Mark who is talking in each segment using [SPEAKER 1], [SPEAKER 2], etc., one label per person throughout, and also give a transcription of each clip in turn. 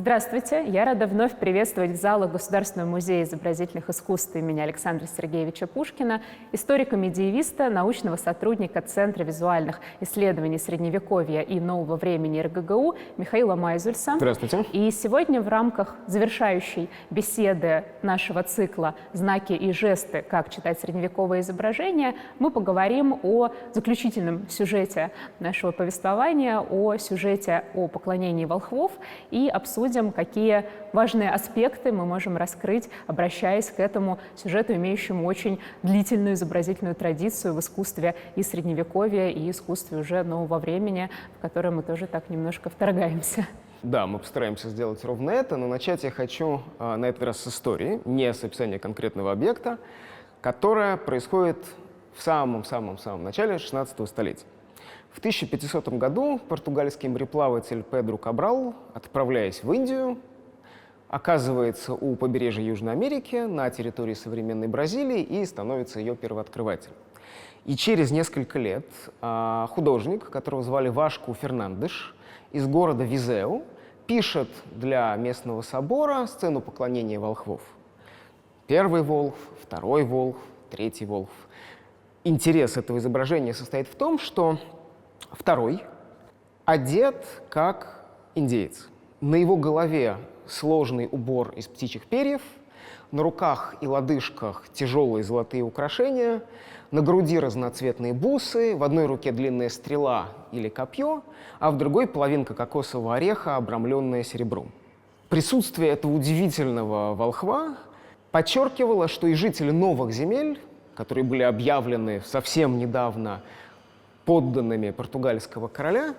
[SPEAKER 1] Здравствуйте! Я рада вновь приветствовать в залах Государственного музея изобразительных искусств имени Александра Сергеевича Пушкина историка-медиевиста, научного сотрудника Центра визуальных исследований Средневековья и нового времени РГГУ Михаила Майзульса.
[SPEAKER 2] Здравствуйте!
[SPEAKER 1] И сегодня в рамках завершающей беседы нашего цикла «Знаки и жесты. Как читать средневековое изображение» мы поговорим о заключительном сюжете нашего повествования, о сюжете о поклонении волхвов и обсудим, какие важные аспекты мы можем раскрыть, обращаясь к этому сюжету, имеющему очень длительную изобразительную традицию в искусстве и Средневековья, и искусстве уже нового времени, в которое мы тоже так немножко вторгаемся.
[SPEAKER 2] Да, мы постараемся сделать ровно это, но начать я хочу на этот раз с истории, не с описания конкретного объекта, которая происходит в самом-самом-самом начале 16 столетия. В 1500 году португальский мореплаватель Педро Кабрал, отправляясь в Индию, оказывается у побережья Южной Америки на территории современной Бразилии и становится ее первооткрывателем. И через несколько лет художник, которого звали Вашку Фернандеш, из города Визеу, пишет для местного собора сцену поклонения волхвов. Первый волхв, второй волхв, третий волхв. Интерес этого изображения состоит в том, что второй одет как индеец. На его голове сложный убор из птичьих перьев, на руках и лодыжках тяжелые золотые украшения, на груди разноцветные бусы, в одной руке длинная стрела или копье, а в другой половинка кокосового ореха, обрамленная серебром. Присутствие этого удивительного волхва подчеркивало, что и жители новых земель, которые были объявлены совсем недавно подданными португальского короля,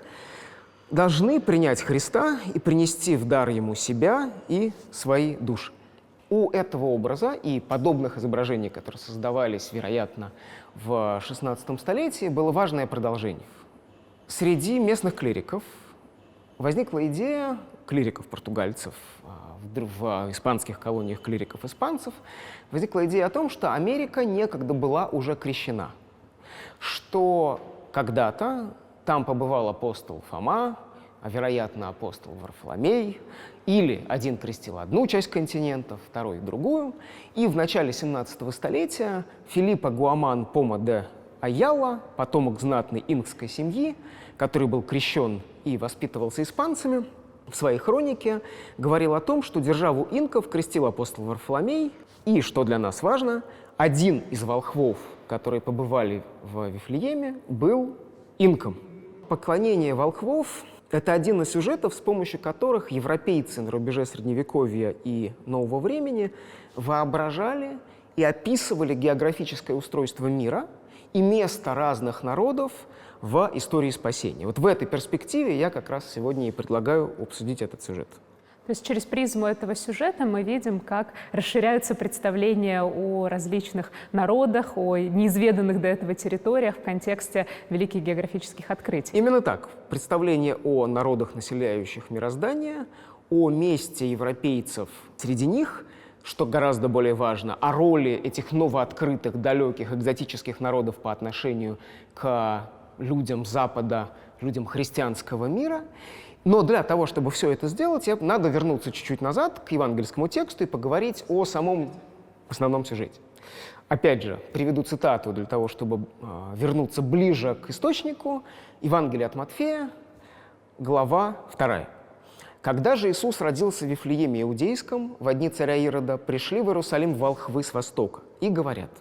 [SPEAKER 2] должны принять Христа и принести в дар ему себя и свои души. У этого образа и подобных изображений, которые создавались, вероятно, в XVI столетии, было важное продолжение. Среди местных клириков возникла идея, клириков-португальцев, в испанских колониях клириков-испанцев, возникла идея о том, что Америка некогда была уже крещена, что когда-то там побывал апостол Фома, а, вероятно, апостол Варфоломей, или один крестил одну часть континента, второй — другую. И в начале 17 столетия Филиппо Гуаман Пома де Айала, потомок знатной инкской семьи, который был крещен и воспитывался испанцами, в своей хронике говорил о том, что державу инков крестил апостол Варфоломей, и, что для нас важно, один из волхвов, которые побывали в Вифлееме, был инком. Поклонение волхвов — это один из сюжетов, с помощью которых европейцы на рубеже Средневековья и Нового времени воображали и описывали географическое устройство мира и место разных народов в истории спасения. Вот в этой перспективе я как раз сегодня и предлагаю обсудить этот сюжет.
[SPEAKER 1] То есть через призму этого сюжета мы видим, как расширяются представления о различных народах, о неизведанных до этого территориях в контексте великих географических открытий.
[SPEAKER 2] Именно так. Представление о народах, населяющих мироздание, о месте европейцев среди них, что гораздо более важно, о роли этих новооткрытых, далеких, экзотических народов по отношению к людям Запада, людям христианского мира. Но для того, чтобы все это сделать, надо вернуться чуть-чуть назад к евангельскому тексту и поговорить о самом основном сюжете. Опять же, приведу цитату для того, чтобы вернуться ближе к источнику. Евангелие от Матфея, глава 2. «Когда же Иисус родился в Вифлееме Иудейском, во дни царя Ирода, пришли в Иерусалим волхвы с востока и говорят: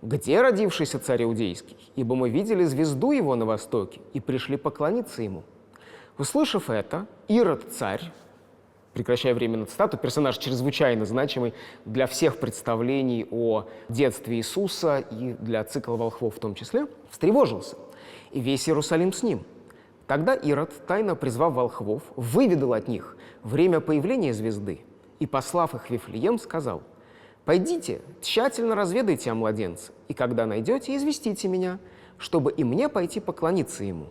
[SPEAKER 2] „Где родившийся царь Иудейский? Ибо мы видели звезду его на востоке и пришли поклониться ему“». Услышав это, Ирод царь, прекращая временно цитату, персонаж чрезвычайно значимый для всех представлений о детстве Иисуса и для цикла волхвов в том числе, встревожился, и весь Иерусалим с ним. Тогда Ирод, тайно призвав волхвов, выведал от них время появления звезды и, послав их в Вифлеем, сказал: «Пойдите, тщательно разведайте о младенце, и когда найдете, известите меня, чтобы и мне пойти поклониться ему».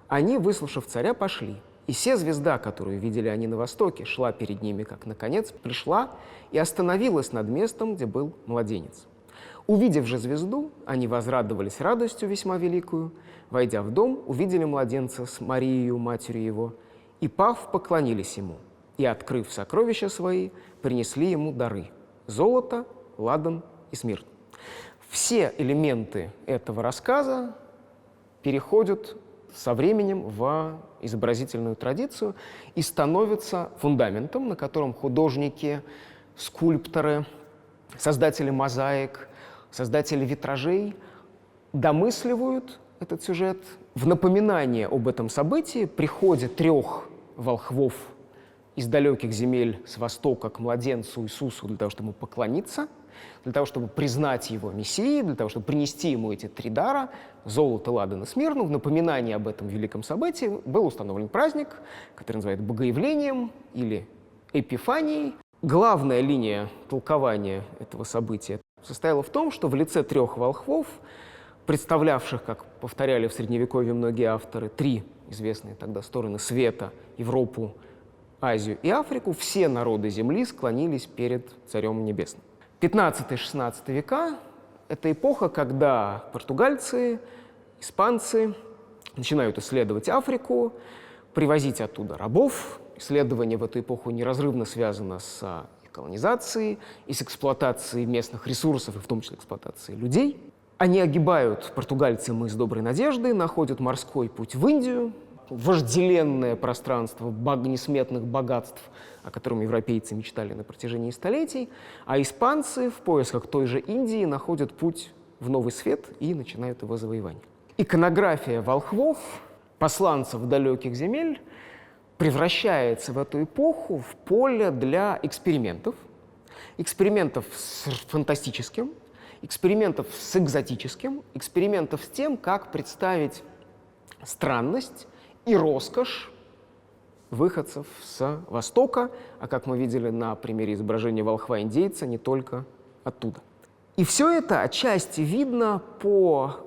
[SPEAKER 2] Они, выслушав царя, пошли, и се звезда, которую видели они на востоке, шла перед ними, как, наконец, пришла и остановилась над местом, где был младенец. Увидев же звезду, они возрадовались радостью весьма великую, войдя в дом, увидели младенца с Марией, матерью его, и, пав, поклонились ему. и, открыв сокровища свои, принесли ему дары – золото, ладан и смирн. Все элементы этого рассказа переходят со временем в изобразительную традицию и становятся фундаментом, на котором художники, скульпторы, создатели мозаик, создатели витражей домысливают этот сюжет. В напоминание об этом событии приходе 3 волхвов из далеких земель с востока к младенцу Иисусу для того, чтобы ему поклониться, для того, чтобы признать его мессией, для того, чтобы принести ему эти 3 дара – золото, ладан и смирну. В напоминание об этом великом событии был установлен праздник, который называют Богоявлением или Эпифанией. Главная линия толкования этого события состояла в том, что в лице 3 волхвов, представлявших, как повторяли в Средневековье многие авторы, 3 известные тогда стороны света – Европу, Азию и Африку, все народы Земли склонились перед Царем Небесным. 15-16 века – это эпоха, когда португальцы, испанцы начинают исследовать Африку, привозить оттуда рабов. Исследование в эту эпоху неразрывно связано с колонизацией и с эксплуатацией местных ресурсов, и в том числе эксплуатацией людей. Они огибают, португальцы, мыс Доброй Надежды, находят морской путь в Индию, вожделенное пространство несметных богатств, о котором европейцы мечтали на протяжении столетий, а испанцы в поисках той же Индии находят путь в Новый Свет и начинают его завоевание. Иконография волхвов, посланцев далеких земель, превращается в эту эпоху в поле для экспериментов. Экспериментов с фантастическим, экспериментов с экзотическим, экспериментов с тем, как представить странность и роскошь выходцев с Востока, а как мы видели на примере изображения волхва-индейца, не только оттуда. И все это отчасти видно по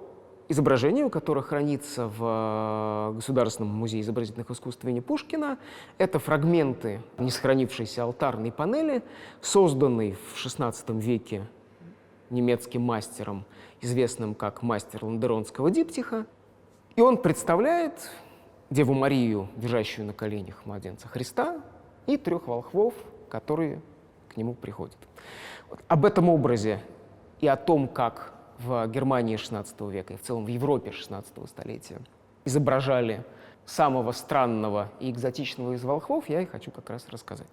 [SPEAKER 2] изображению, которое хранится в Государственном музее изобразительных искусств имени Пушкина. Это фрагменты несохранившейся алтарной панели, созданной в XVI веке немецким мастером, известным как мастер ландеронского диптиха. И он представляет Деву Марию, держащую на коленях младенца Христа, и 3 волхвов, которые к нему приходят. Вот. Об этом образе и о том, как в Германии XVI века и в целом в Европе XVI столетия изображали самого странного и экзотичного из волхвов, я и хочу как раз рассказать.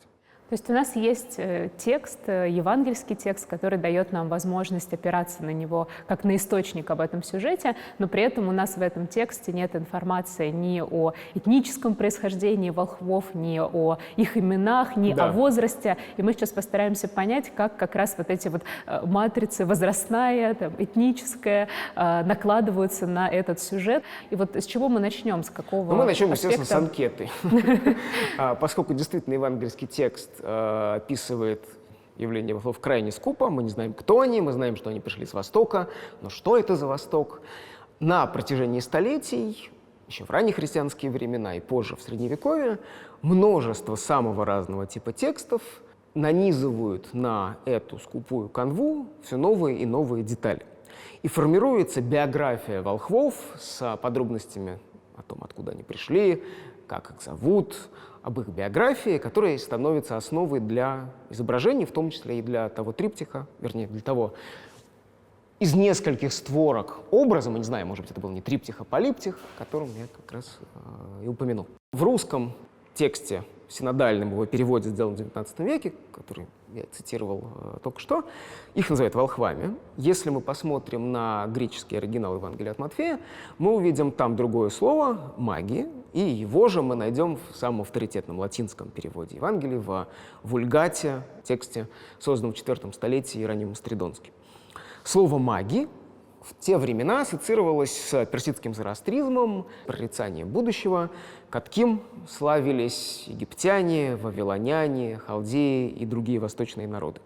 [SPEAKER 1] То есть у нас есть текст, евангельский текст, который дает нам возможность опираться на него как на источник об этом сюжете, но при этом у нас в этом тексте нет информации ни о этническом происхождении волхвов, ни о их именах, ни о возрасте. И мы сейчас постараемся понять, как раз вот эти вот матрицы возрастная, там, этническая накладываются на этот сюжет. И вот с чего мы начнем, с какого
[SPEAKER 2] мы начнем,
[SPEAKER 1] аспекта?
[SPEAKER 2] естественно, с анкеты. Поскольку действительно евангельский текст описывает явление волхвов крайне скупо, мы не знаем, кто они, мы знаем, что они пришли с Востока, но что это за Восток? На протяжении столетий, еще в раннехристианские времена и позже в Средневековье, множество самого разного типа текстов нанизывают на эту скупую канву все новые и новые детали. И формируется биография волхвов с подробностями о том, откуда они пришли, как их зовут, об их биографии, которая становится основой для изображений, в том числе и для того триптиха, вернее, для того из нескольких створок образа, мы не знаем, может быть, это был не триптих, а полиптих, о котором я как раз и упомянул. В русском тексте синодальном, его переводе, сделанном в XIX веке, который я цитировал только что, их называют волхвами. Если мы посмотрим на греческий оригинал Евангелия от Матфея, мы увидим там другое слово «маги», и его же мы найдем в самом авторитетном латинском переводе Евангелия, в Вульгате, тексте, созданном в IV столетии Иеронимом Стридонским. Слово «маги» в те времена ассоциировалось с персидским зороастризмом, прорицанием будущего, каким славились египтяне, вавилоняне, халдеи и другие восточные народы.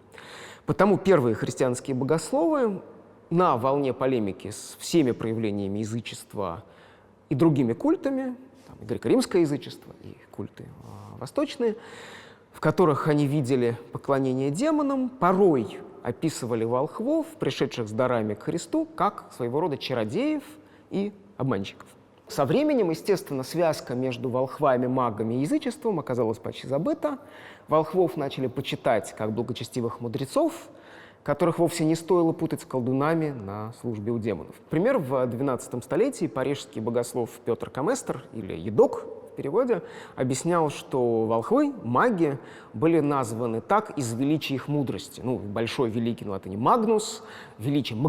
[SPEAKER 2] Потому первые христианские богословы на волне полемики с всеми проявлениями язычества и другими культами, там, и греко-римское язычество, и культы восточные, в которых они видели поклонение демонам, порой описывали волхвов, пришедших с дарами к Христу, как своего рода чародеев и обманщиков. Со временем, естественно, связка между волхвами, магами и язычеством оказалась почти забыта. Волхвов начали почитать как благочестивых мудрецов, которых вовсе не стоило путать с колдунами на службе у демонов. Например, в XII столетии парижский богослов Петр Каместер, или Едок в переводе, объяснял, что волхвы, маги, были названы так из величия их мудрости. Ну, большой великий на латыни магнус, величие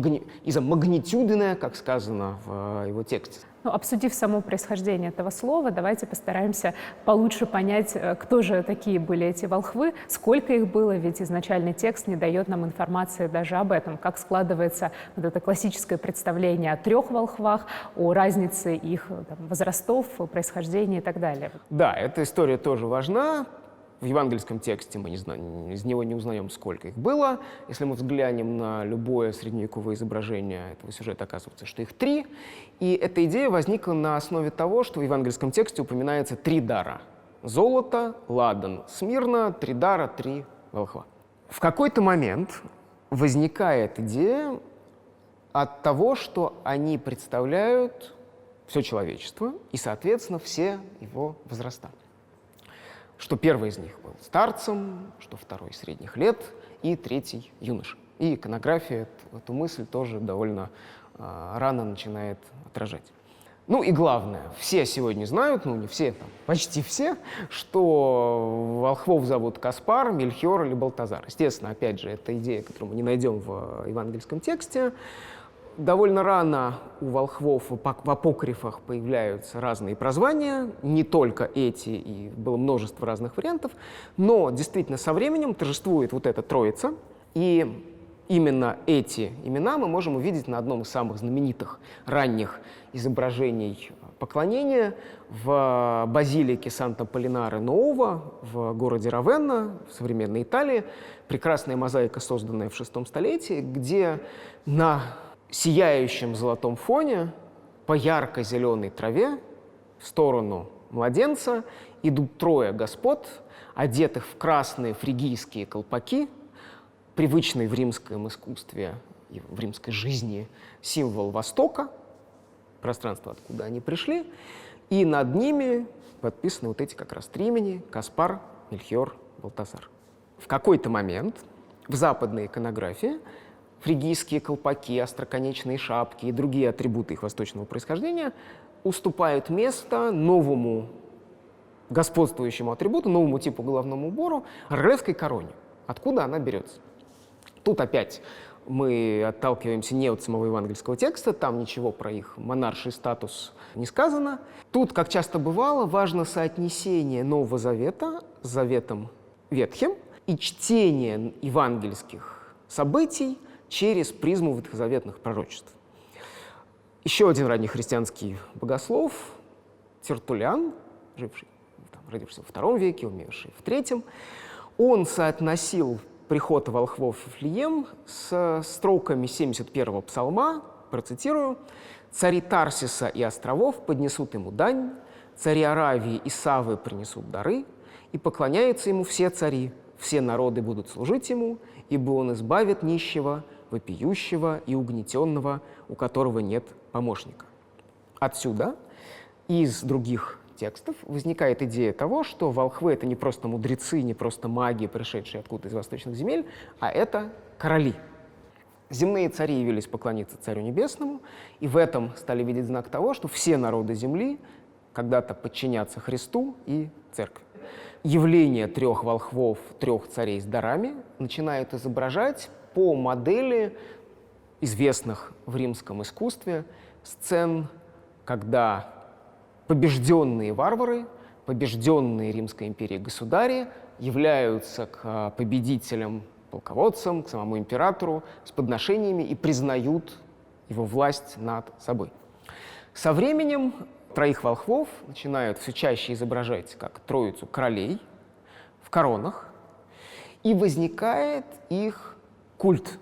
[SPEAKER 2] из-за магнитюдине, как сказано в его тексте.
[SPEAKER 1] Ну, обсудив само происхождение этого слова, давайте постараемся получше понять, кто же такие были эти волхвы, сколько их было, ведь изначальный текст не дает нам информации даже об этом, как складывается вот это классическое представление о 3 волхвах, о разнице их возрастов, происхождения и так далее.
[SPEAKER 2] Да, эта история тоже важна. В евангельском тексте мы из него не узнаем, сколько их было. Если мы взглянем на любое средневековое изображение этого сюжета, оказывается, что их 3. И эта идея возникла на основе того, что в евангельском тексте упоминается 3 дара. Золото, ладан, смирно, 3 дара, 3 волхва. В какой-то момент возникает идея от того, что они представляют все человечество и, соответственно, все его возраста. Что первый из них был старцем, что второй средних лет и третий юноша. И иконография эту мысль тоже довольно рано начинает отражать. Ну и главное, все сегодня знают, ну не все, почти все, что волхвов зовут Каспар, Мельхиор или Балтазар. Естественно, опять же, это идея, которую мы не найдем в евангельском тексте. Довольно рано у волхвов в апокрифах появляются разные прозвания, не только эти, и было множество разных вариантов, но действительно со временем торжествует вот эта троица, и именно эти имена мы можем увидеть на одном из самых знаменитых ранних изображений поклонения в базилике Санта-Полинаре-Ново в городе Равенна в современной Италии. Прекрасная мозаика, созданная в VI столетии, где на сияющем золотом фоне по ярко-зеленой траве в сторону младенца идут 3 господ, одетых в красные фригийские колпаки, привычный в римском искусстве и в римской жизни символ Востока, пространство, откуда они пришли, и над ними подписаны вот эти как раз 3 имени: Каспар, Мельхиор, Балтазар. В какой-то момент в западной иконографии фригийские колпаки, остроконечные шапки и другие атрибуты их восточного происхождения уступают место новому господствующему атрибуту, новому типу головному убору — королевской короне. Откуда она берется? Тут опять мы отталкиваемся не от самого евангельского текста, там ничего про их монарший статус не сказано. Тут, как часто бывало, важно соотнесение Нового Завета с Заветом Ветхим и чтение евангельских событий через призму ветхозаветных пророчеств. Еще один раннехристианский богослов, Тертуллиан, родившийся в II веке, умерший в III, он соотносил приход волхвов в Вифлеем с строками 71-го псалма, процитирую: «Цари Тарсиса и островов поднесут ему дань, цари Аравии и Савы принесут дары, и поклоняются ему все цари, все народы будут служить ему, ибо он избавит нищего, вопиющего и угнетенного, у которого нет помощника». Отсюда, из других текстов, возникает идея того, что волхвы — это не просто мудрецы, не просто маги, пришедшие откуда-то из восточных земель, а это короли. Земные цари явились поклониться Царю Небесному, и в этом стали видеть знак того, что все народы земли когда-то подчинятся Христу и Церкви. Явление 3 волхвов, 3 царей с дарами начинают изображать по модели известных в римском искусстве сцен, когда побежденные варвары, побежденные Римской империей государи являются к победителям, полководцам, к самому императору с подношениями и признают его власть над собой. Со временем 3 волхвов начинают все чаще изображать как троицу королей в коронах, и возникает их культ.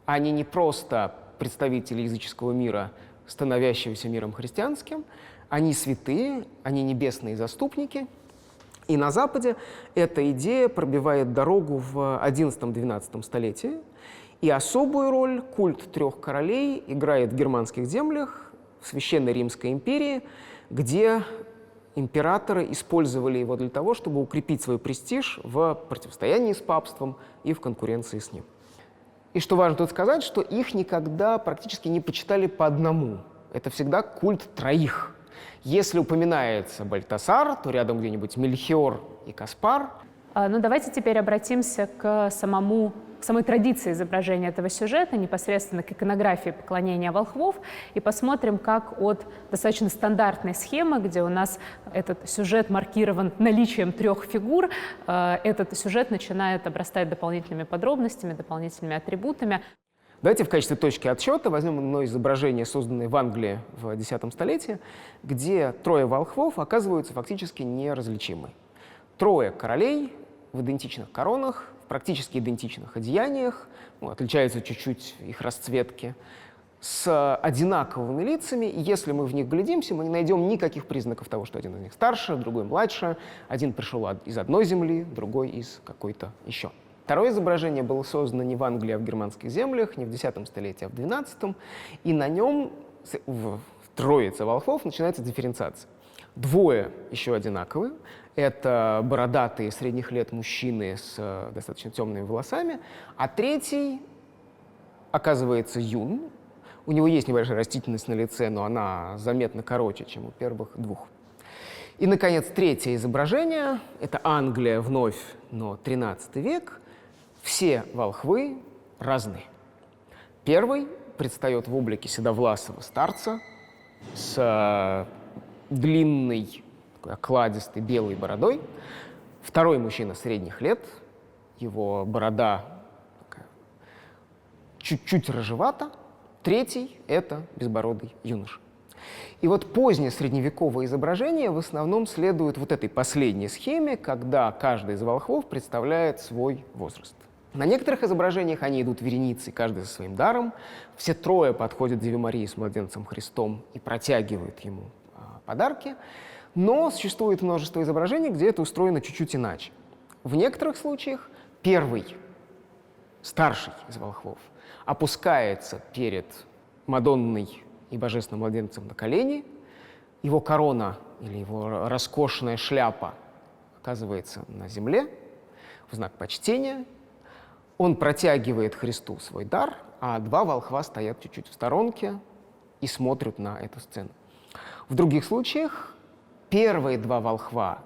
[SPEAKER 2] Они не просто представители языческого мира, становящегося миром христианским, они святые, они небесные заступники. И на Западе эта идея пробивает дорогу в XI-XII столетии, и особую роль культ 3 королей играет в германских землях в в Священной Римской империи, где императоры использовали его для того, чтобы укрепить свой престиж в противостоянии с папством и в конкуренции с ним. И что важно тут сказать, что их никогда практически не почитали по одному. Это всегда культ троих. Если упоминается Бальтасар, то рядом где-нибудь Мельхиор и Каспар.
[SPEAKER 1] Ну, давайте теперь обратимся к самой традиции изображения этого сюжета, непосредственно к иконографии поклонения волхвов, и посмотрим, как от достаточно стандартной схемы, где у нас этот сюжет маркирован наличием 3 фигур, этот сюжет начинает обрастать дополнительными подробностями, дополнительными атрибутами.
[SPEAKER 2] Давайте в качестве точки отсчета возьмем одно изображение, созданное в Англии в X столетии, где 3 волхвов оказываются фактически неразличимы. 3 королей в идентичных коронах, в практически идентичных одеяниях, отличаются чуть-чуть их расцветки, с одинаковыми лицами, и если мы в них глядимся, мы не найдем никаких признаков того, что один из них старше, другой младше, один пришел из одной земли, другой из какой-то еще. Второе изображение было создано не в Англии, а в германских землях, не в X столетии, а в XII, и на нем в троице волхвов начинается дифференциация. 2 еще одинаковые. Это бородатые средних лет мужчины с достаточно темными волосами, а 3 оказывается юн. У него есть небольшая растительность на лице, но она заметно короче, чем у первых 2. И, наконец, 3 изображение — это Англия вновь, но 13 век. Все волхвы разные. 1 предстает в облике седовласого старца с длинной, такой окладистой белой бородой. 2 мужчина средних лет, его борода такая чуть-чуть рыжевата. 3 — это безбородый юноша. И вот позднее средневековое изображение в основном следует вот этой последней схеме, когда каждый из волхвов представляет свой возраст. На некоторых изображениях они идут вереницей, каждый со своим даром. Все 3 подходят к Деве Марии с младенцем Христом и протягивают ему подарки. Но существует множество изображений, где это устроено чуть-чуть иначе. В некоторых случаях 1, старший из волхвов, опускается перед Мадонной и Божественным младенцем на колени. Его корона или его роскошная шляпа оказывается на земле в знак почтения. Он протягивает Христу свой дар, а 2 волхва стоят чуть-чуть в сторонке и смотрят на эту сцену. В других случаях первые 2 волхва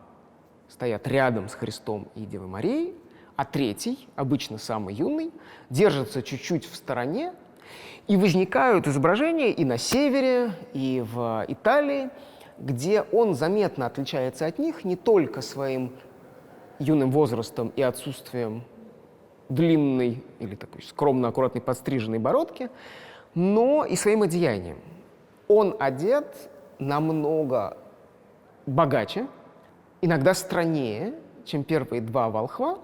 [SPEAKER 2] стоят рядом с Христом и Девой Марией, а 3, обычно самый юный, держится чуть-чуть в стороне, и возникают изображения и на севере, и в Италии, где он заметно отличается от них не только своим юным возрастом и отсутствием длинной или такой скромно-аккуратной подстриженной бородки, но и своим одеянием. Он одет намного богаче, иногда стройнее, чем первые 2 волхва,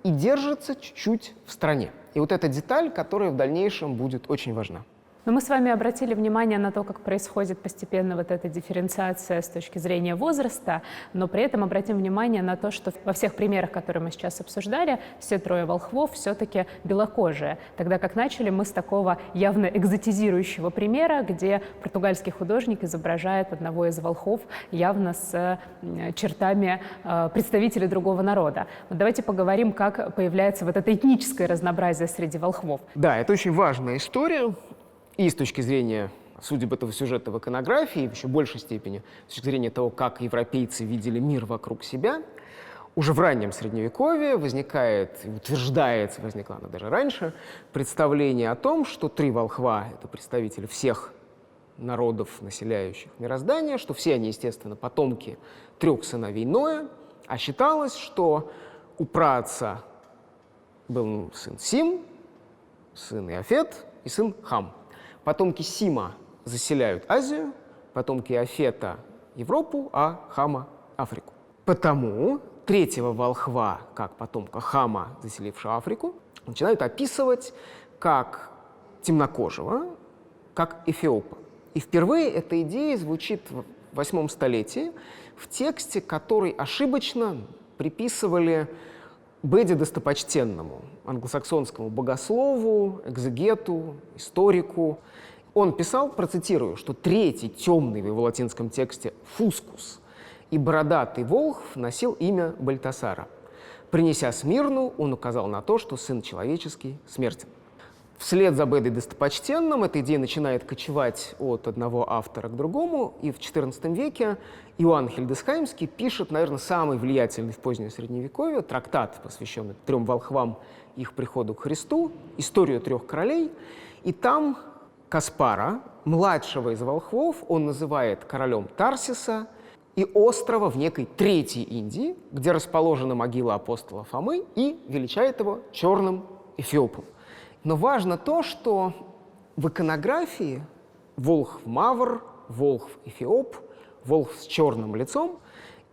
[SPEAKER 2] и держится чуть-чуть в стороне. И вот эта деталь, которая в дальнейшем будет очень важна.
[SPEAKER 1] Но мы с вами обратили внимание на то, как происходит постепенно вот эта дифференциация с точки зрения возраста, но при этом обратим внимание на то, что во всех примерах, которые мы сейчас обсуждали, все 3 волхвов все-таки белокожие, тогда как начали мы с такого явно экзотизирующего примера, где португальский художник изображает одного из волхвов явно с чертами представителей другого народа. Вот давайте поговорим, как появляется вот это этническое разнообразие среди волхвов.
[SPEAKER 2] Да, это очень важная история. И с точки зрения судеб этого сюжета в иконографии, в еще большей степени с точки зрения того, как европейцы видели мир вокруг себя, уже в раннем Средневековье возникает, утверждается, возникла она даже раньше, представление о том, что 3 волхва — это представители всех народов, населяющих мироздание, что все они, естественно, потомки 3 сыновей Ноя, а считалось, что у праотца был сын Сим, сын Иофет и сын Хам. Потомки Сима заселяют Азию, потомки Иофета — Европу, а Хама — Африку. Потому 3 волхва, как потомка Хама, заселившего Африку, начинают описывать как темнокожего, как эфиопа. И впервые эта идея звучит в 8 столетии в тексте, который ошибочно приписывали Беде Достопочтенному, англосаксонскому богослову, экзегету, историку. Он писал, процитирую, что третий темный в его латинском тексте «фускус» и бородатый волхв носил имя Бальтасара. Принеся Смирну, он указал на то, что сын человеческий смертен. Вслед за Бедой Достопочтенным эта идея начинает кочевать от одного автора к другому, и в XIV веке Иоанн Хильдесхаймский пишет, наверное, самый влиятельный в позднее Средневековье трактат, посвященный 3 волхвам и их приходу к Христу, «Историю 3 королей», и там Каспара, младшего из волхвов, он называет королем Тарсиса и острова в некой Третьей Индии, где расположена могила апостола Фомы, и величает его черным Эфиопом. Но важно то, что в иконографии волхв-мавр, волхв-эфиоп, волхв с черным лицом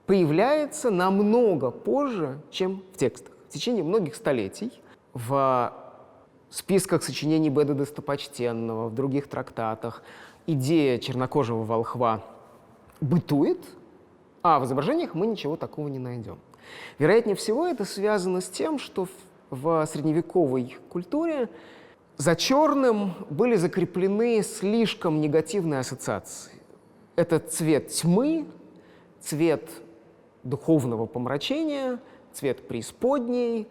[SPEAKER 2] появляется намного позже, чем в текстах. В течение многих столетий в списках сочинений Беды Достопочтенного, в других трактатах идея чернокожего волхва бытует, а в изображениях мы ничего такого не найдем. Вероятнее всего, это связано с тем, что в средневековой культуре за черным были закреплены слишком негативные ассоциации. Это цвет тьмы, цвет духовного помрачения, цвет преисподней,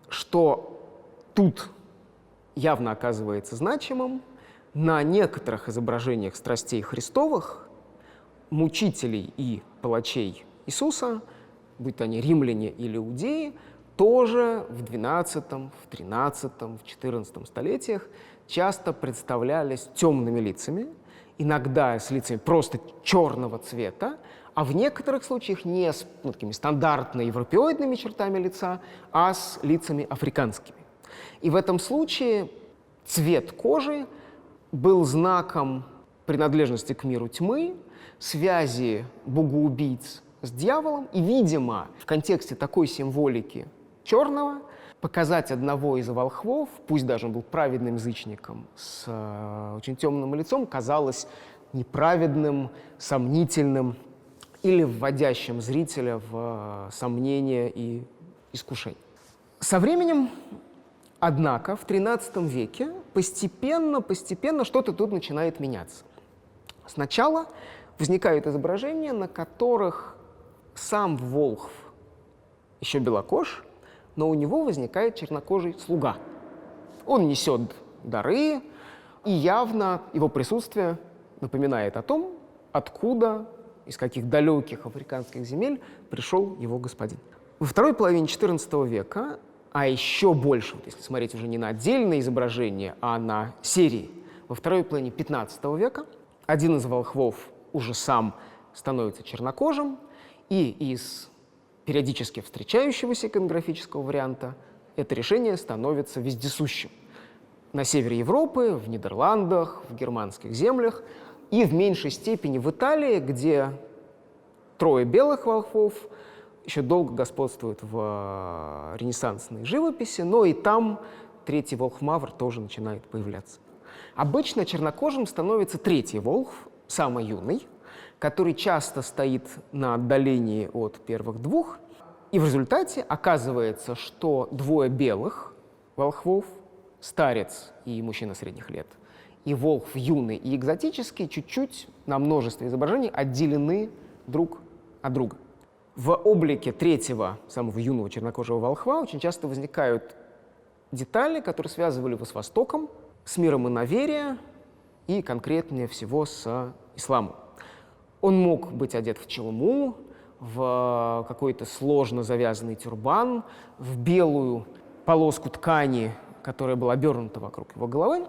[SPEAKER 2] что тут явно оказывается значимым. На некоторых изображениях страстей Христовых мучителей и палачей Иисуса, будь то они римляне или иудеи, тоже в XII, в XIII, в XIV столетиях часто представлялись темными лицами, иногда с лицами просто черного цвета, а в некоторых случаях не с такими стандартно-европеоидными чертами лица, а с лицами африканскими. И в этом случае цвет кожи был знаком принадлежности к миру тьмы, связи богоубийц с дьяволом, и, видимо, в контексте такой символики черного показать одного из волхвов, пусть даже он был праведным язычником с очень темным лицом, казалось неправедным, сомнительным или вводящим зрителя в сомнение и искушение. Со временем, однако, в XIII веке постепенно что-то тут начинает меняться. Сначала возникают изображения, на которых сам волхв еще белокож, но у него возникает чернокожий слуга. Он несет дары, и явно его присутствие напоминает о том, откуда, из каких далеких африканских земель пришел его господин. Во второй половине XIV века, а еще больше, если смотреть уже не на отдельные изображения, а на серии, во второй половине XV века один из волхвов уже сам становится чернокожим, и из периодически встречающегося иконографического варианта это решение становится вездесущим. На севере Европы, в Нидерландах, в германских землях и в меньшей степени в Италии, где 3 белых волхвов еще долго господствуют в ренессансной живописи, но и там 3-й волхв-мавр тоже начинает появляться. Обычно чернокожим становится 3-й волхв, самый юный, который часто стоит на отдалении от первых 2, и в результате оказывается, что 2 белых волхвов, старец и мужчина средних лет, и волхв юный и экзотический, чуть-чуть на множестве изображений отделены друг от друга. В облике 3-го, самого юного чернокожего волхва очень часто возникают детали, которые связывали его с Востоком, с миром иноверия и, конкретнее всего, с исламом. Он мог быть одет в челму, в какой-то сложно завязанный тюрбан, в белую полоску ткани, которая была обернута вокруг его головы.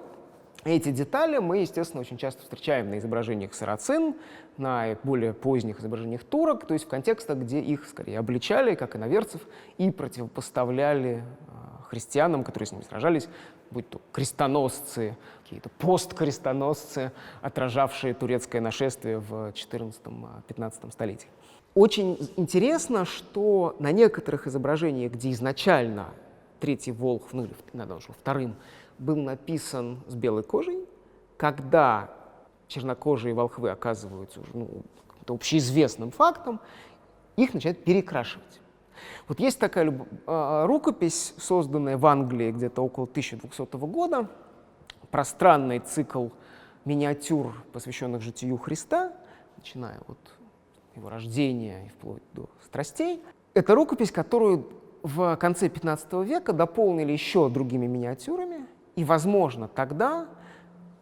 [SPEAKER 2] Эти детали мы, естественно, очень часто встречаем на изображениях сарацин, на более поздних изображениях турок, то есть в контекстах, где их скорее обличали, как иноверцев, и противопоставляли христианам, которые с ними сражались, будь то крестоносцы, какие-то посткрестоносцы, отражавшие турецкое нашествие в XIV-XV столетии. Очень интересно, что на некоторых изображениях, где изначально 3-й волхв, ну или иногда уже 2-м, был написан с белой кожей, когда чернокожие волхвы оказываются уже общеизвестным фактом, их начинают перекрашивать. Вот есть такая рукопись, созданная в Англии где-то около 1200 года, пространный цикл миниатюр, посвященных житию Христа, начиная от его рождения и вплоть до страстей. Это рукопись, которую в конце XV века дополнили еще другими миниатюрами, и, возможно, тогда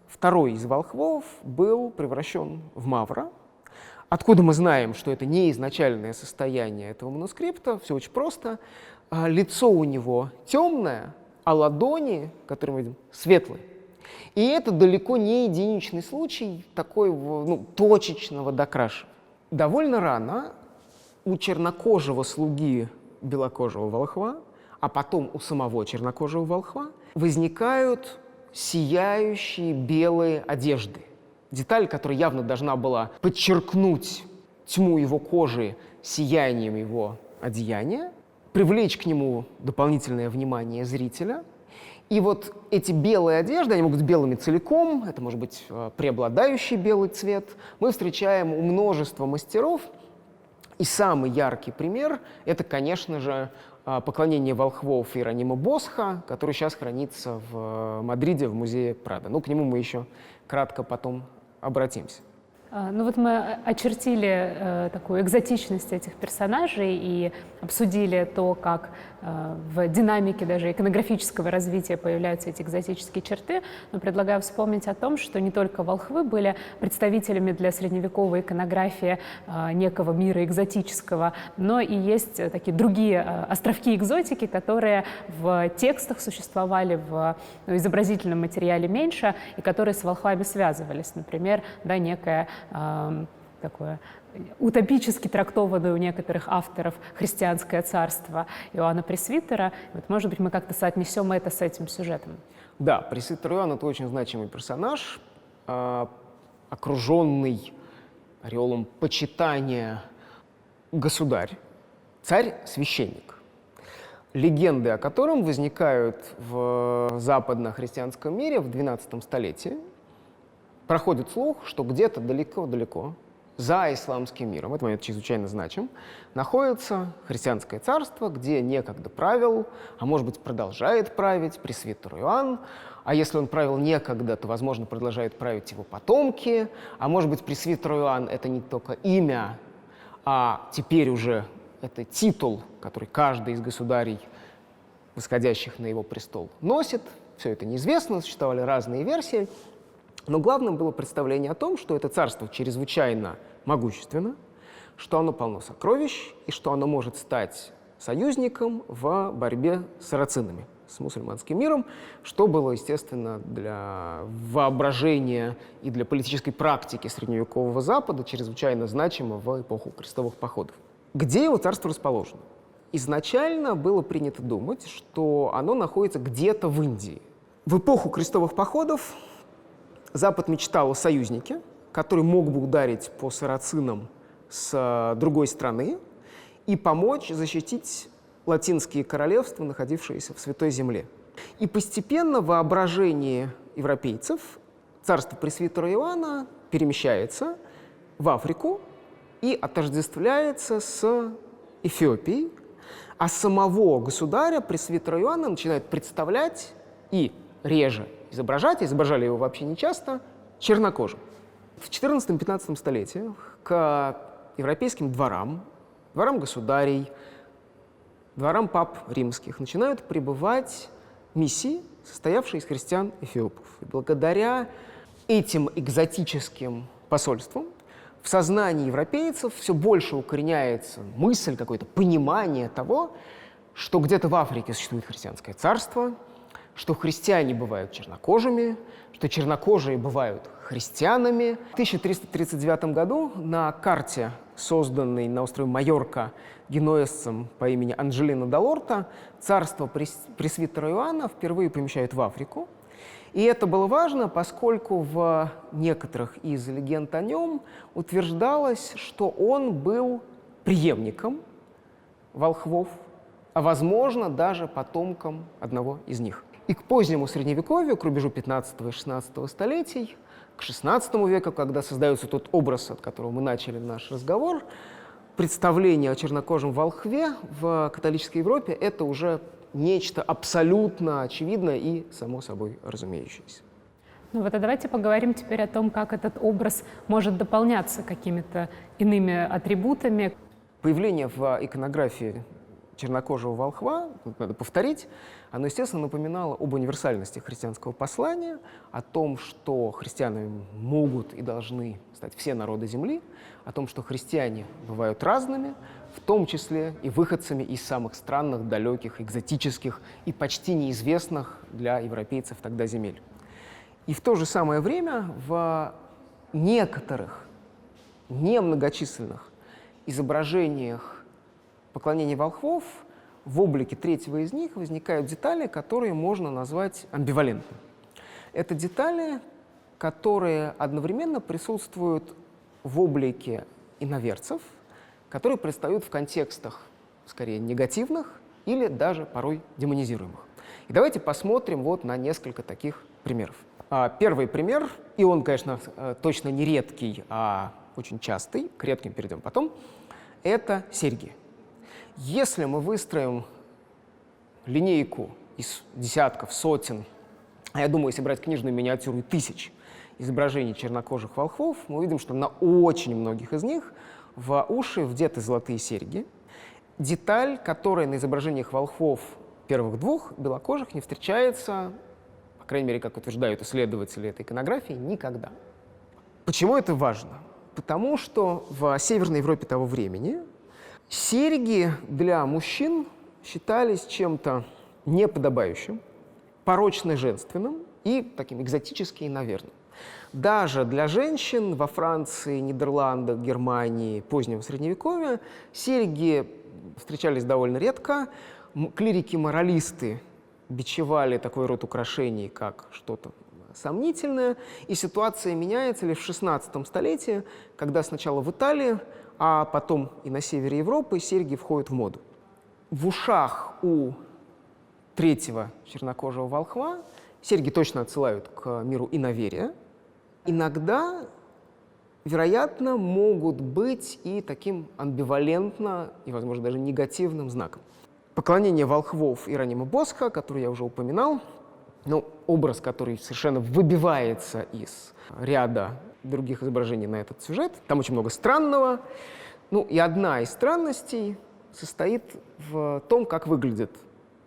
[SPEAKER 2] второй из волхвов был превращен в мавра. Откуда мы знаем, что это не изначальное состояние этого манускрипта? Все очень просто. Лицо у него темное, а ладони, которые мы видим, светлые. И это далеко не единичный случай такого точечного докрашивания. Довольно рано у чернокожего слуги белокожего волхва, а потом у самого чернокожего волхва, возникают сияющие белые одежды. Деталь, которая явно должна была подчеркнуть тьму его кожи сиянием его одеяния, привлечь к нему дополнительное внимание зрителя. И вот эти белые одежды, они могут быть белыми целиком, это может быть преобладающий белый цвет, мы встречаем у множества мастеров. И самый яркий пример — это, конечно же, поклонение волхвов Иеронима Босха, который сейчас хранится в Мадриде в музее Прадо. К нему мы еще кратко потом обратимся.
[SPEAKER 1] Ну вот мы очертили такую экзотичность этих персонажей и обсудили то, как в динамике даже иконографического развития появляются эти экзотические черты. Но предлагаю вспомнить о том, что не только волхвы были представителями для средневековой иконографии некого мира экзотического, но и есть такие другие островки экзотики, которые в текстах существовали, в изобразительном материале меньше, и которые с волхвами связывались. Например, некая такое утопически трактованное у некоторых авторов христианское царство Иоанна Пресвитера. Вот, может быть, мы как-то соотнесем это с этим сюжетом.
[SPEAKER 2] Да, Пресвитер Иоанн — это очень значимый персонаж, окруженный ореолом почитания государь, царь-священник, легенды о котором возникают в западно-христианском мире в XII столетии. Проходит слух, что где-то далеко-далеко, за исламским миром, в этот момент чрезвычайно значим, находится христианское царство, где некогда правил, а может быть продолжает править Пресвитер Иоанн, а если он правил некогда, то, возможно, продолжают править его потомки, а может быть Пресвитер Иоанн — это не только имя, а теперь уже это титул, который каждый из государей, восходящих на его престол, носит. Все это неизвестно, существовали разные версии. Но главным было представление о том, что это царство чрезвычайно могущественно, что оно полно сокровищ и что оно может стать союзником в борьбе с сарацинами, с мусульманским миром, что было, естественно, для воображения и для политической практики средневекового Запада чрезвычайно значимо в эпоху крестовых походов. Где его царство расположено? Изначально было принято думать, что оно находится где-то в Индии. В эпоху крестовых походов Запад мечтал о союзнике, который мог бы ударить по сарацинам с другой стороны и помочь защитить латинские королевства, находившиеся в Святой Земле. И постепенно в воображении европейцев царство Пресвитера Иоанна перемещается в Африку и отождествляется с Эфиопией, а самого государя Пресвитера Иоанна начинают представлять и реже изображали его вообще нечасто, чернокожим. В XIV-XV столетиях к европейским дворам государей, дворам пап римских начинают прибывать миссии, состоявшие из христиан-эфиопов. И благодаря этим экзотическим посольствам в сознании европейцев все больше укореняется мысль, какое-то понимание того, что где-то в Африке существует христианское царство, что христиане бывают чернокожими, что чернокожие бывают христианами. В 1339 году на карте, созданной на острове Майорка генуэзцем по имени Анджелино да Лорта, царство Пресвитера Иоанна впервые помещают в Африку. И это было важно, поскольку в некоторых из легенд о нем утверждалось, что он был преемником волхвов, а, возможно, даже потомком одного из них. И к позднему Средневековью, к рубежу 15 и 16 столетий, к 16 веку, когда создается тот образ, от которого мы начали наш разговор, представление о чернокожем волхве в католической Европе — это уже нечто абсолютно очевидное и само собой разумеющееся.
[SPEAKER 1] Ну вот, а давайте поговорим теперь о том, как этот образ может дополняться какими-то иными атрибутами.
[SPEAKER 2] Появление в иконографии чернокожего волхва, надо повторить, оно, естественно, напоминало об универсальности христианского послания, о том, что христианами могут и должны стать все народы земли, о том, что христиане бывают разными, в том числе и выходцами из самых странных, далеких, экзотических и почти неизвестных для европейцев тогда земель. И в то же самое время в некоторых немногочисленных изображениях поклонения волхвов в облике третьего из них возникают детали, которые можно назвать амбивалентными. Это детали, которые одновременно присутствуют в облике иноверцев, которые предстают в контекстах скорее негативных или даже порой демонизируемых. И давайте посмотрим вот на несколько таких примеров. Первый пример, и он, конечно, точно не редкий, а очень частый, к редким перейдем потом, это серьги. Если мы выстроим линейку из десятков, сотен, а я думаю, если брать книжную миниатюру, тысяч изображений чернокожих волхвов, мы увидим, что на очень многих из них в уши вдеты золотые серьги. Деталь, которая на изображениях волхвов первых двух белокожих не встречается, по крайней мере, как утверждают исследователи этой иконографии, никогда. Почему это важно? Потому что в Северной Европе того времени серьги для мужчин считались чем-то неподобающим, порочно-женственным и таким экзотически иноверным. Даже для женщин во Франции, Нидерландах, Германии, позднего Средневековья серьги встречались довольно редко. Клирики-моралисты бичевали такой род украшений как что-то сомнительное, и ситуация меняется лишь в XVI столетии, когда сначала в Италии, а потом и на севере Европы серьги входят в моду. В ушах у третьего чернокожего волхва серьги точно отсылают к миру иноверия. Иногда, вероятно, могут быть и таким амбивалентно, и, возможно, даже негативным знаком. Поклонение волхвов Иеронима Босха, который я уже упоминал, образ, который совершенно выбивается из ряда других изображений на этот сюжет. Там очень много странного. И одна из странностей состоит в том, как выглядит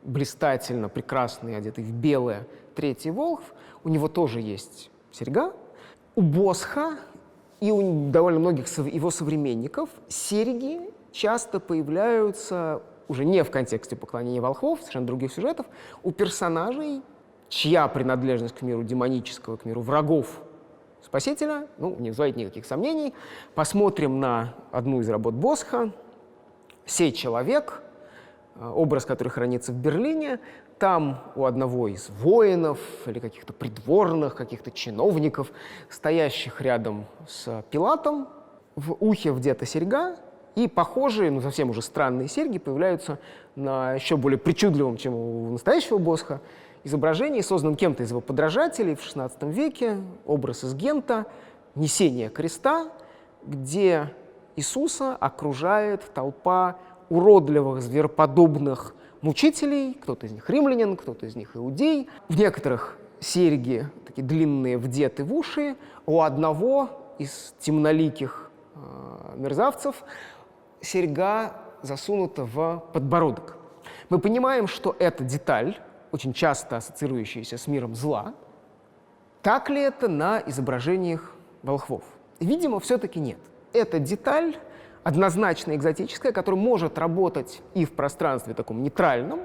[SPEAKER 2] блистательно, прекрасный, одетый в белое третий волхв. У него тоже есть серьга. У Босха и у довольно многих его современников серьги часто появляются уже не в контексте поклонения волхвов, совершенно других сюжетов, у персонажей, чья принадлежность к миру демонического, к миру врагов Спасителя, не вызывает никаких сомнений. Посмотрим на одну из работ Босха «Сей человек», образ, который хранится в Берлине. Там у одного из воинов или каких-то придворных, каких-то чиновников, стоящих рядом с Пилатом, в ухе вдета серьга, и похожие, совсем уже странные серьги появляются на еще более причудливом, чем у настоящего Босха, изображении, созданном кем-то из его подражателей в XVI веке, образ из Гента, несение креста, где Иисуса окружает толпа уродливых, звероподобных мучителей, кто-то из них римлянин, кто-то из них иудей. В некоторых серьги такие длинные, вдеты в уши, у одного из темноликих мерзавцев серьга засунута в подбородок. Мы понимаем, что эта деталь, очень часто ассоциирующаяся с миром зла. Так ли это на изображениях волхвов? Видимо, все-таки нет. Эта деталь однозначно экзотическая, которая может работать и в пространстве таком нейтральном.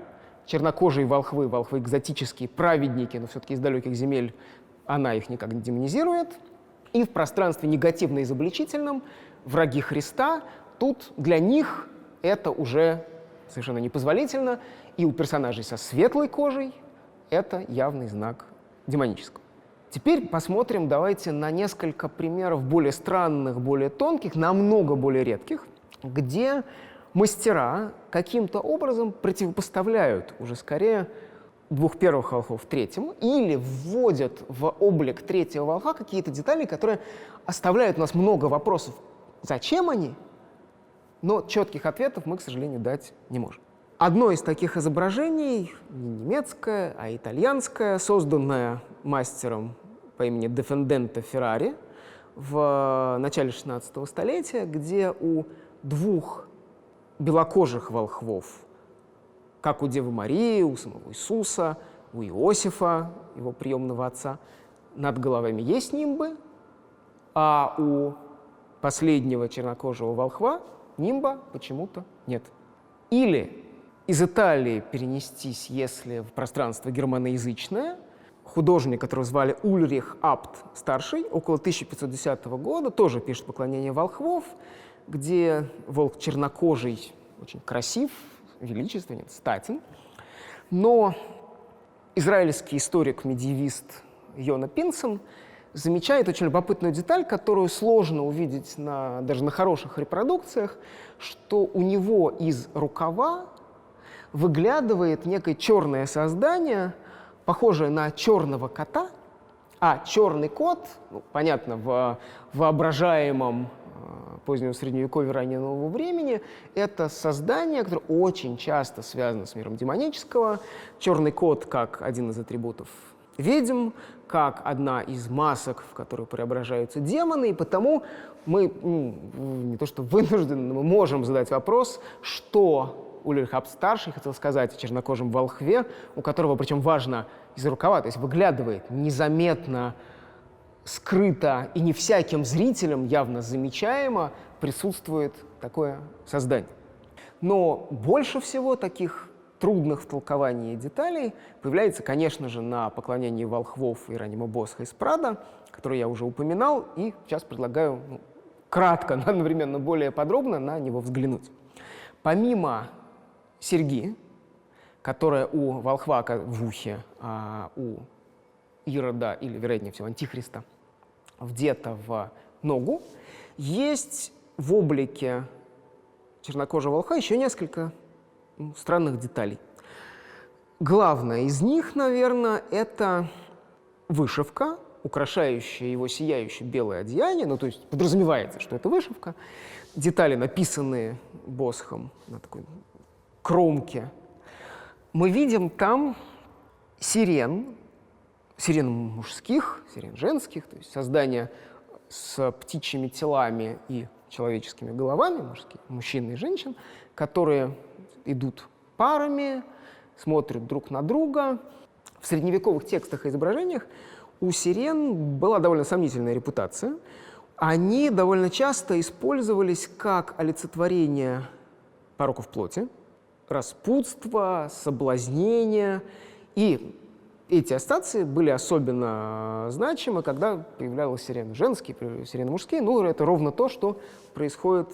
[SPEAKER 2] Чернокожие волхвы, волхвы экзотические, праведники, но все-таки из далеких земель она их никак не демонизирует. И в пространстве негативно-изобличительном, враги Христа, тут для них это уже совершенно непозволительно, и у персонажей со светлой кожей это явный знак демонического. Теперь посмотрим, давайте, на несколько примеров более странных, более тонких, намного более редких, где мастера каким-то образом противопоставляют уже скорее двух первых волхвов третьему или вводят в облик третьего волхва какие-то детали, которые оставляют у нас много вопросов. Зачем они? Но четких ответов мы, к сожалению, дать не можем. Одно из таких изображений, не немецкое, а итальянское, созданное мастером по имени Дефенденте Феррари в начале 16 столетия, где у двух белокожих волхвов, как у Девы Марии, у самого Иисуса, у Иосифа, его приемного отца, над головами есть нимбы, а у последнего чернокожего волхва нимба почему-то нет. Или из Италии перенестись, если в пространство германоязычное, художник, которого звали Ульрих Апт старший, около 1510 года тоже пишет «Поклонение волхвов», где волк чернокожий очень красив, величественен, статен. Но израильский историк-медиевист Йона Пинсен замечает очень любопытную деталь, которую сложно увидеть даже на хороших репродукциях, что у него из рукава выглядывает некое черное создание, похожее на черного кота, а черный кот, понятно, в воображаемом позднего Средневековья, раннего Нового времени, это создание, которое очень часто связано с миром демонического. Черный кот как один из атрибутов ведьм, как одна из масок, в которую преображаются демоны, и потому мы не то что вынуждены, но мы можем задать вопрос, что Ульрих Апт-старший хотел сказать о чернокожем волхве, у которого, причем важно, из рукава, то есть выглядывает незаметно, скрыто и не всяким зрителем явно замечаемо присутствует такое создание. Но больше всего таких трудных в толковании деталей появляется, конечно же, на поклонении волхвов Иеронима Босха из Прадо, который я уже упоминал, и сейчас предлагаю кратко, но одновременно более подробно на него взглянуть. Помимо серьги, которая у волхва в ухе, а у Ирода, или, вероятнее всего, Антихриста, вдета в ногу, есть в облике чернокожего волхва еще несколько странных деталей. Главное из них, наверное, это вышивка, украшающая его сияющее белое одеяние, то есть подразумевается, что это вышивка. Детали, написанные Босхом на такой кромке. Мы видим там сирен мужских, сирен женских, то есть создания с птичьими телами и человеческими головами, мужчин и женщин, которые идут парами, смотрят друг на друга. В средневековых текстах и изображениях у сирен была довольно сомнительная репутация. Они довольно часто использовались как олицетворение пороков плоти, распутства, соблазнения. И эти ассоциации были особенно значимы, когда появлялись сирены женские, сирены мужские. Это ровно то, что происходит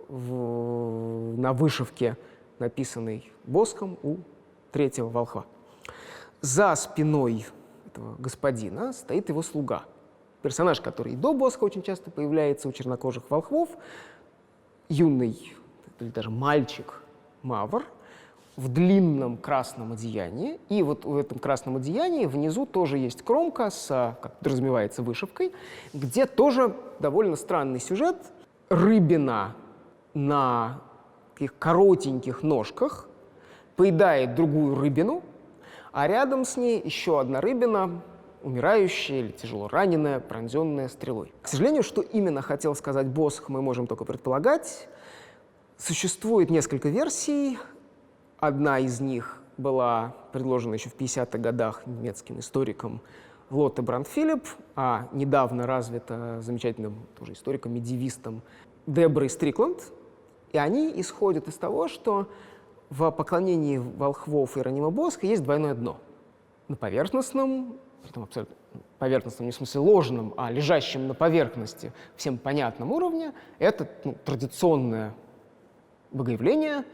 [SPEAKER 2] на вышивке, написанной Босхом у третьего волхва. За спиной этого господина стоит его слуга. Персонаж, который и до Босха очень часто появляется у чернокожих волхвов, юный, или даже мальчик Мавр, в длинном красном одеянии. И вот в этом красном одеянии внизу тоже есть кромка с, как подразумевается, вышивкой, где тоже довольно странный сюжет. Рыбина на таких коротеньких ножках поедает другую рыбину, а рядом с ней еще одна рыбина, умирающая или тяжело раненая, пронзенная стрелой. К сожалению, что именно хотел сказать Босх, мы можем только предполагать. Существует несколько версий. Одна из них была предложена еще в 50-х годах немецким историком Лотте Брандт-Филипп, а недавно развита замечательным тоже историком-медиевистом Деброй Стрикланд. И они исходят из того, что в поклонении волхвов Иеронима Босха есть двойное дно. На поверхностном, притом абсолютно поверхностном, не в смысле ложном, а лежащем на поверхности всем понятном уровне, это традиционное богоявление.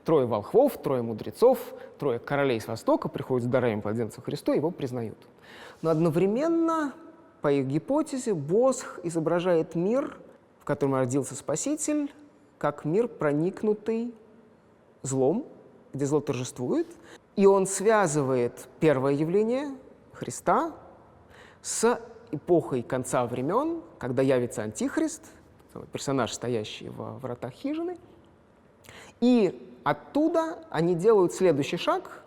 [SPEAKER 2] Трое волхвов, трое мудрецов, трое королей с Востока приходят с дарами младенцу Христу и его признают. Но одновременно, по их гипотезе, Босх изображает мир, в котором родился Спаситель, как мир, проникнутый злом, где зло торжествует. И он связывает первое явление Христа с эпохой конца времен, когда явится Антихрист, персонаж, стоящий во вратах хижины. И оттуда они делают следующий шаг.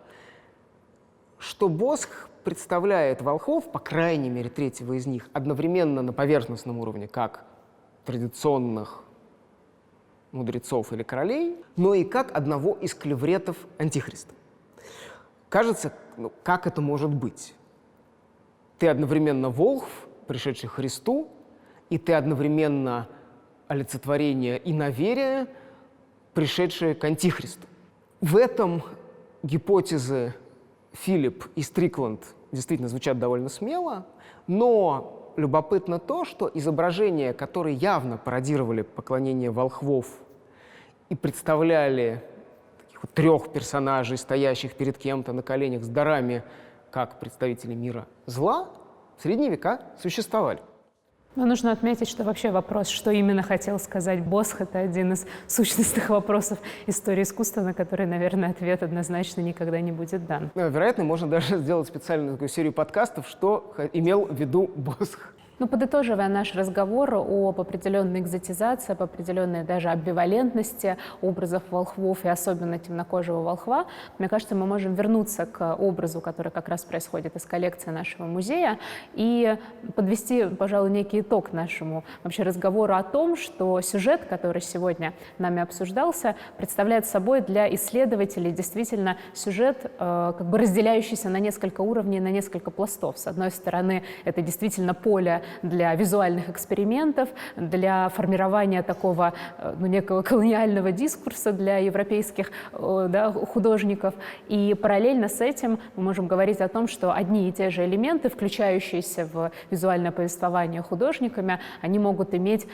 [SPEAKER 2] что Босх представляет волхвов, по крайней мере, третьего из них, одновременно на поверхностном уровне, как традиционных мудрецов или королей, но и как одного из клевретов Антихриста. Кажется, как это может быть? Ты одновременно волхв, пришедший к Христу, и ты одновременно олицетворение иноверия, пришедшее к Антихристу. В этом гипотезы Филипп и Стрикланд действительно звучат довольно смело, но любопытно то, что изображения, которые явно пародировали поклонение волхвов и представляли таких вот трех персонажей, стоящих перед кем-то на коленях с дарами, как представители мира зла, в средние века существовали.
[SPEAKER 1] Но нужно отметить, что вообще вопрос, что именно хотел сказать Босх, это один из сущностных вопросов истории искусства, на который, наверное, ответ однозначно никогда не будет дан.
[SPEAKER 2] Вероятно, можно даже сделать специальную такую серию подкастов, что имел в виду Босх.
[SPEAKER 1] Ну, подытоживая наш разговор об определенной экзотизации, об определенной даже амбивалентности образов волхвов и особенно темнокожего волхва, мне кажется, мы можем вернуться к образу, который как раз происходит из коллекции нашего музея, и подвести, пожалуй, некий итог нашему вообще разговору о том, что сюжет, который сегодня нами обсуждался, представляет собой для исследователей действительно сюжет, как бы разделяющийся на несколько уровней, на несколько пластов. С одной стороны, это действительно поле для визуальных экспериментов, для формирования такого некого колониального дискурса для европейских художников. И параллельно с этим мы можем говорить о том, что одни и те же элементы, включающиеся в визуальное повествование художниками, они могут иметь,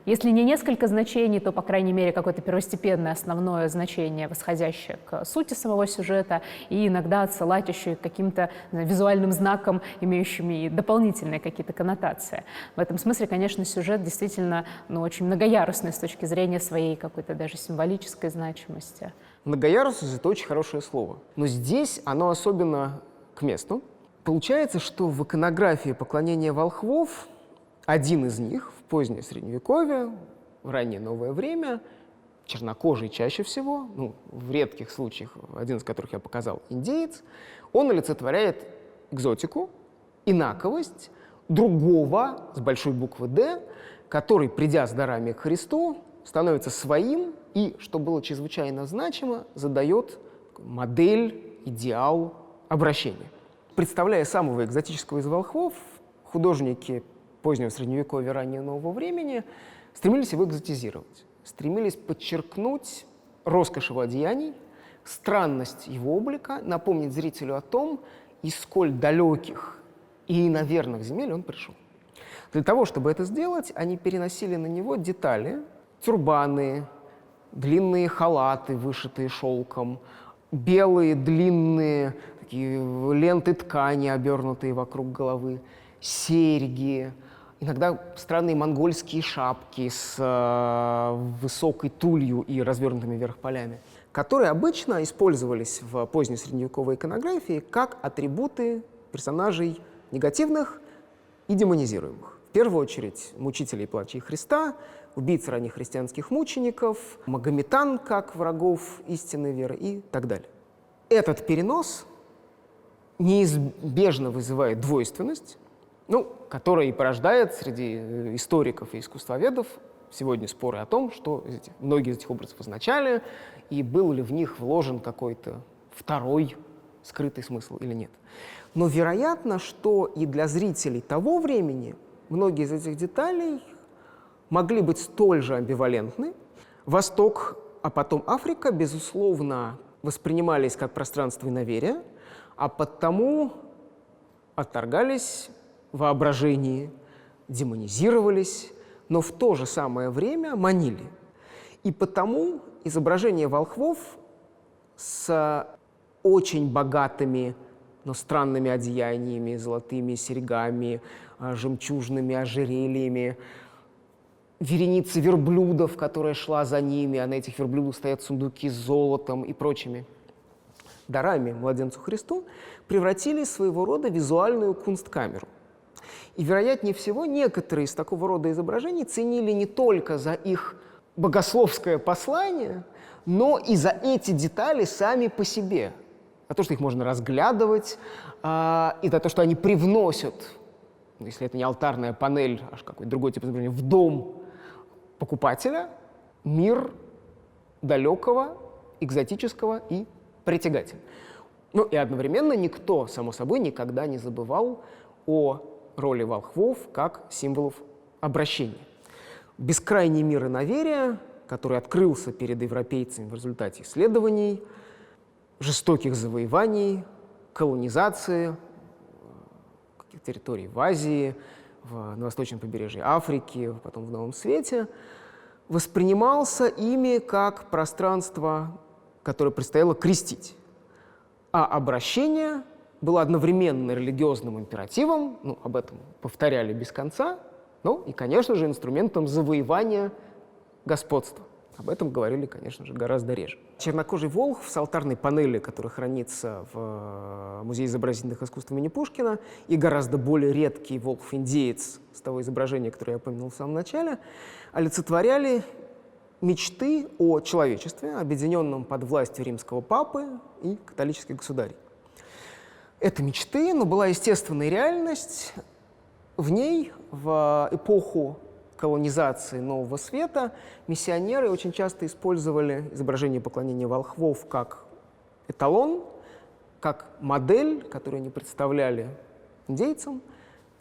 [SPEAKER 1] если не несколько значений, то, по крайней мере, какое-то первостепенное основное значение, восходящее к сути самого сюжета, и иногда отсылать еще и к каким-то визуальным знакам, имеющим и дополнительные какие-то коннотации. В этом смысле, конечно, сюжет действительно очень многоярусный с точки зрения своей какой-то даже символической значимости.
[SPEAKER 2] Многоярусность — это очень хорошее слово. Но здесь оно особенно к месту. Получается, что в иконографии поклонения волхвов один из них в позднее Средневековье, в раннее новое время, чернокожий чаще всего, в редких случаях, один из которых я показал, индеец, он олицетворяет экзотику, инаковость другого, с большой буквы «Д», который, придя с дарами к Христу, становится своим и, что было чрезвычайно значимо, задает модель, идеал обращения. Представляя самого экзотического из волхвов, художники позднего Средневековья, раннего нового времени стремились его экзотизировать, стремились подчеркнуть роскошь его одеяний, странность его облика, напомнить зрителю о том, из сколь далеких и иноверных земель он пришел. Для того, чтобы это сделать, они переносили на него детали, тюрбаны, длинные халаты, вышитые шелком, белые длинные такие ленты ткани, обернутые вокруг головы, серьги, иногда странные монгольские шапки с высокой тулью и развернутыми вверх полями, которые обычно использовались в поздней средневековой иконографии как атрибуты персонажей негативных и демонизируемых. В первую очередь мучителей и палачей Христа, убийц ранних христианских мучеников, магометан как врагов истинной веры и так далее. Этот перенос неизбежно вызывает двойственность, которая и порождает среди историков и искусствоведов сегодня споры о том, что многие из этих образов означали, и был ли в них вложен какой-то второй скрытый смысл или нет. Но вероятно, что и для зрителей того времени многие из этих деталей могли быть столь же амбивалентны. Восток, а потом Африка, безусловно, воспринимались как пространство иноверия, а потому отторгались в воображении, демонизировались, но в то же самое время манили. И потому изображение волхвов с очень богатыми, но странными одеяниями, золотыми серьгами, жемчужными ожерельями, вереница верблюдов, которая шла за ними, а на этих верблюдах стоят сундуки с золотом и прочими дарами младенцу Христу, превратили своего рода визуальную кунсткамеру. И, вероятнее всего, некоторые из такого рода изображений ценили не только за их богословское послание, но и за эти детали сами по себе, на то, что их можно разглядывать, и на то, что они привносят, если это не алтарная панель, аж какой-то другой тип изображения, в дом покупателя мир далекого, экзотического и притягательного. Ну и одновременно никто, само собой, никогда не забывал о роли волхвов как символов обращения. Бескрайний мир иноверия, который открылся перед европейцами в результате исследований, жестоких завоеваний, колонизации каких-то территорий в Азии, на восточном побережье Африки, потом в Новом Свете, воспринимался ими как пространство, которое предстояло крестить. А обращение было одновременно религиозным императивом, ну, об этом повторяли без конца, ну и, конечно же, инструментом завоевания господства. Об этом говорили, конечно же, гораздо реже. Чернокожий волхв с алтарной панели, которая хранится в Музее изобразительных искусств имени Пушкина, и гораздо более редкий волхв-индеец с того изображения, которое я упомянул в самом начале, олицетворяли мечты о человечестве, объединенном под властью римского папы и католических государей. Это мечты, но была естественная реальность. В ней, в эпоху колонизации Нового Света, миссионеры очень часто использовали изображение поклонения волхвов как эталон, как модель, которую они представляли индейцам,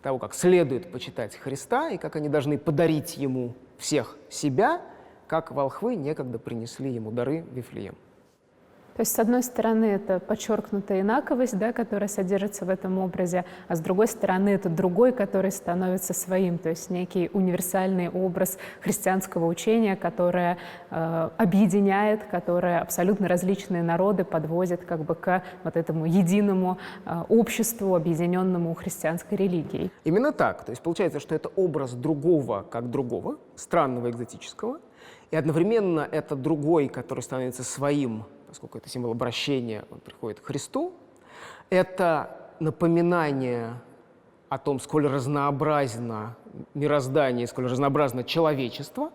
[SPEAKER 2] того, как следует почитать Христа и как они должны подарить ему всех себя, как волхвы некогда принесли ему дары в Вифлеем.
[SPEAKER 1] То есть, с одной стороны, это подчеркнутая инаковость, да, которая содержится в этом образе, а с другой стороны, это другой, который становится своим, то есть некий универсальный образ христианского учения, которое объединяет, которое абсолютно различные народы подводит как бы к вот этому единому обществу, объединенному христианской религией.
[SPEAKER 2] Именно так. То есть получается, что это образ другого как другого, странного, экзотического, и одновременно это другой, который становится своим, поскольку это символ обращения, он приходит к Христу. Это напоминание о том, сколь разнообразно мироздание, сколь разнообразно человечество,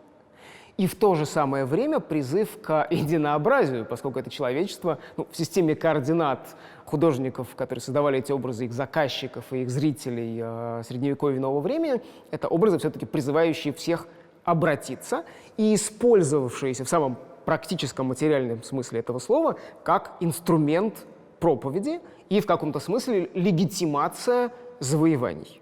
[SPEAKER 2] и в то же самое время призыв к единообразию, поскольку это человечество, в системе координат художников, которые создавали эти образы, их заказчиков и их зрителей Средневековья и Нового времени, это образы, все-таки призывающие всех обратиться и использовавшиеся в самом практическом материальном смысле этого слова как инструмент проповеди и в каком-то смысле легитимация завоеваний.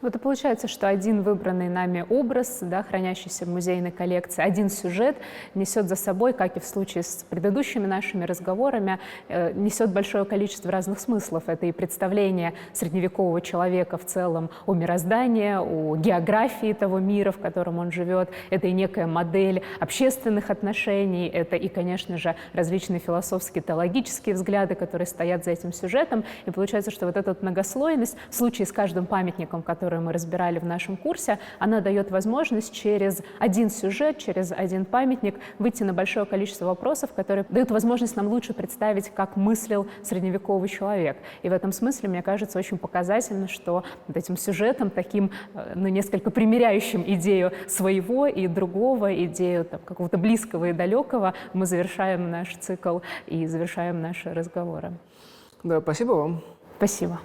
[SPEAKER 1] Вот и получается, что один выбранный нами образ, да, хранящийся в музейной коллекции, один сюжет несет за собой, как и в случае с предыдущими нашими разговорами, несет большое количество разных смыслов. Это и представление средневекового человека в целом о мироздании, о географии того мира, в котором он живет. Это и некая модель общественных отношений, это и, конечно же, различные философские, теологические взгляды, которые стоят за этим сюжетом. И получается, что вот эта многослойность в случае с каждым памятником, который мы разбирали в нашем курсе, она дает возможность через один сюжет, через один памятник выйти на большое количество вопросов, которые дают возможность нам лучше представить, как мыслил средневековый человек. И в этом смысле, мне кажется, очень показательно, что вот этим сюжетом, таким, несколько примиряющим идею своего и другого, идею какого-то близкого и далекого, мы завершаем наш цикл и завершаем наши разговоры.
[SPEAKER 2] Да, спасибо вам.
[SPEAKER 1] Спасибо.